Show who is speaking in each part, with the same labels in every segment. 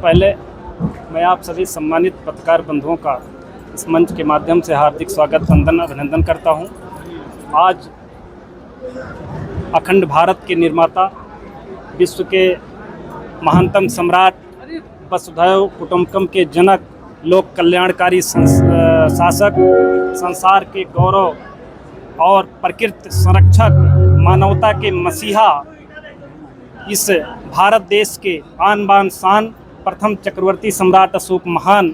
Speaker 1: पहले मैं आप सभी सम्मानित पत्रकार बंधुओं का इस मंच के माध्यम से हार्दिक स्वागत, वंदन, अभिनंदन करता हूं। आज अखंड भारत के निर्माता, विश्व के महानतम सम्राट, वसुधैव कुटुंबकम के जनक, लोक कल्याणकारी शासक, संसार के गौरव और प्रकृति संरक्षक, मानवता के मसीहा, इस भारत देश के आन बान शान प्रथम चक्रवर्ती सम्राट अशोक महान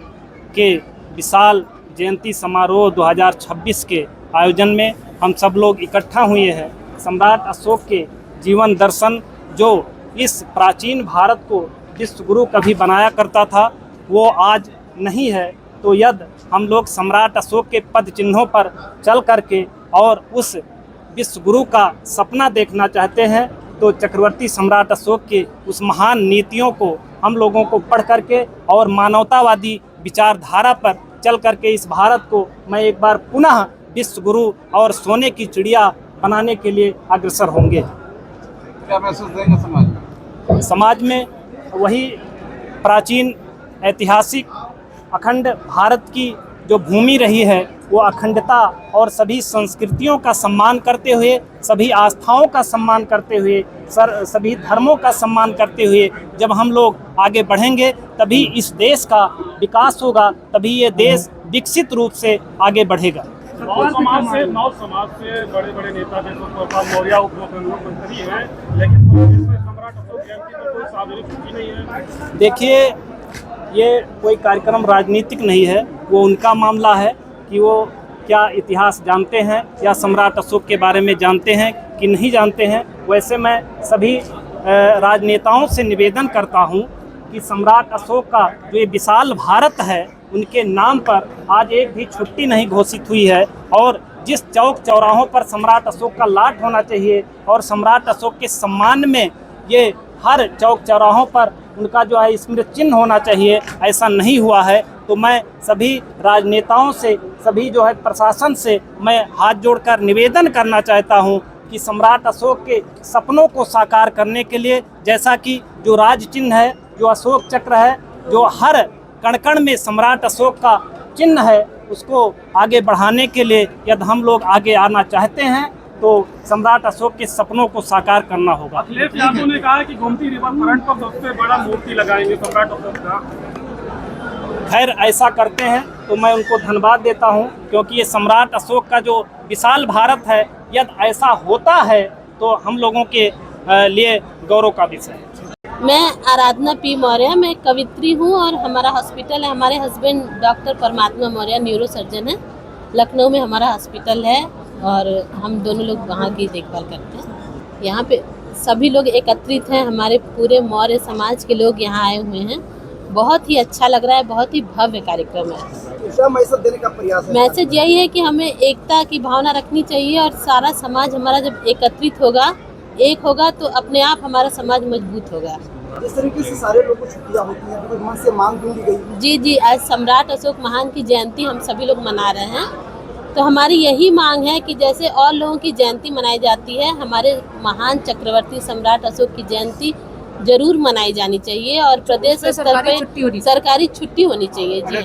Speaker 1: के विशाल जयंती समारोह 2026 के आयोजन में हम सब लोग इकट्ठा हुए हैं। सम्राट अशोक के जीवन दर्शन, जो इस प्राचीन भारत को विश्व गुरु कभी बनाया करता था, वो आज नहीं है। तो यदि हम लोग सम्राट अशोक के पद चिन्हों पर चल करके और उस विश्व गुरु का सपना देखना चाहते हैं, तो चक्रवर्ती सम्राट अशोक के उस महान नीतियों को हम लोगों को पढ़ करके और मानवतावादी विचारधारा पर चल करके इस भारत को मैं एक बार पुनः विश्व गुरु और सोने की चिड़िया बनाने के लिए अग्रसर होंगे।
Speaker 2: क्या महसूस देंगे
Speaker 1: समाज में वही प्राचीन ऐतिहासिक अखंड भारत की जो भूमि रही है, वो अखंडता और सभी संस्कृतियों का सम्मान करते हुए, सभी आस्थाओं का सम्मान करते हुए, सभी धर्मों का सम्मान करते हुए जब हम लोग आगे बढ़ेंगे, तभी इस देश का विकास होगा, तभी ये देश विकसित रूप से आगे बढ़ेगा।
Speaker 3: नौ समाज से बड़े नेता जैसे मौर्य उपमुख्यमंत्री हैं, लेकिन सम्राट अशोक जयंती पर कोई सार्वजनिक छुट्टी नहीं है।
Speaker 1: देखिए, ये कोई कार्यक्रम राजनीतिक नहीं है, वो उनका मामला है कि वो क्या इतिहास जानते हैं या सम्राट अशोक के बारे में जानते हैं कि नहीं जानते हैं। वैसे मैं सभी राजनेताओं से निवेदन करता हूं कि सम्राट अशोक का जो ये विशाल भारत है, उनके नाम पर आज एक भी छुट्टी नहीं घोषित हुई है। और जिस चौक चौराहों पर सम्राट अशोक का लाट होना चाहिए और सम्राट अशोक के सम्मान में ये हर चौक चौराहों पर उनका जो है स्मृति चिन्ह होना चाहिए, ऐसा नहीं हुआ है। तो मैं सभी राजनेताओं से, सभी जो है प्रशासन से मैं हाथ जोड़कर निवेदन करना चाहता हूं कि सम्राट अशोक के सपनों को साकार करने के लिए, जैसा कि जो राज चिन्ह है, जो अशोक चक्र है, जो हर कण कण में सम्राट अशोक का चिन्ह है, उसको आगे बढ़ाने के लिए यदि हम लोग आगे आना चाहते हैं तो सम्राट अशोक के सपनों को साकार करना होगा।
Speaker 3: अखिलेश यादव ने कहा है कि गोमती रिवर फ्रंट पर सबसे बड़ा मूर्ति लगाएंगे सम्राट अशोक का।
Speaker 1: खैर, ऐसा करते हैं तो मैं उनको धन्यवाद देता हूं, क्योंकि ये सम्राट अशोक का जो विशाल भारत है, यदि ऐसा होता है तो हम लोगों के लिए गौरव का विषय है।
Speaker 4: मैं आराधना पी मौर्य, मैं कवित्री हूँ और हमारा हॉस्पिटल है। हमारे हस्बैंड डॉक्टर परमात्मा मौर्य न्यूरो सर्जन है। लखनऊ में हमारा हॉस्पिटल है और हम दोनों लोग वहाँ की देखभाल करते हैं। यहाँ पे सभी लोग एकत्रित हैं, हमारे पूरे मौर्य समाज के लोग यहाँ आए हुए हैं। बहुत ही अच्छा लग रहा है, बहुत ही भव्य कार्यक्रम है।
Speaker 2: मैसेज देने का प्रयास है।
Speaker 4: मैसेज यही है कि हमें एकता की भावना रखनी चाहिए और सारा समाज हमारा जब एकत्रित होगा, एक होगा, तो अपने आप हमारा समाज मजबूत होगा।
Speaker 2: जिस तरीके से सारे लोगों को छुट्टियां होती हैं, तो मन से मांग ढूंढी गई।
Speaker 4: जी, आज सम्राट अशोक महान की जयंती हम सभी लोग मना रहे हैं, तो हमारी यही मांग है कि जैसे और लोगों की जयंती मनाई जाती है, हमारे महान चक्रवर्ती सम्राट अशोक की जयंती जरूर मनाई जानी चाहिए और प्रदेश स्तर पर सरकारी छुट्टी होनी चाहिए। जी हाँ।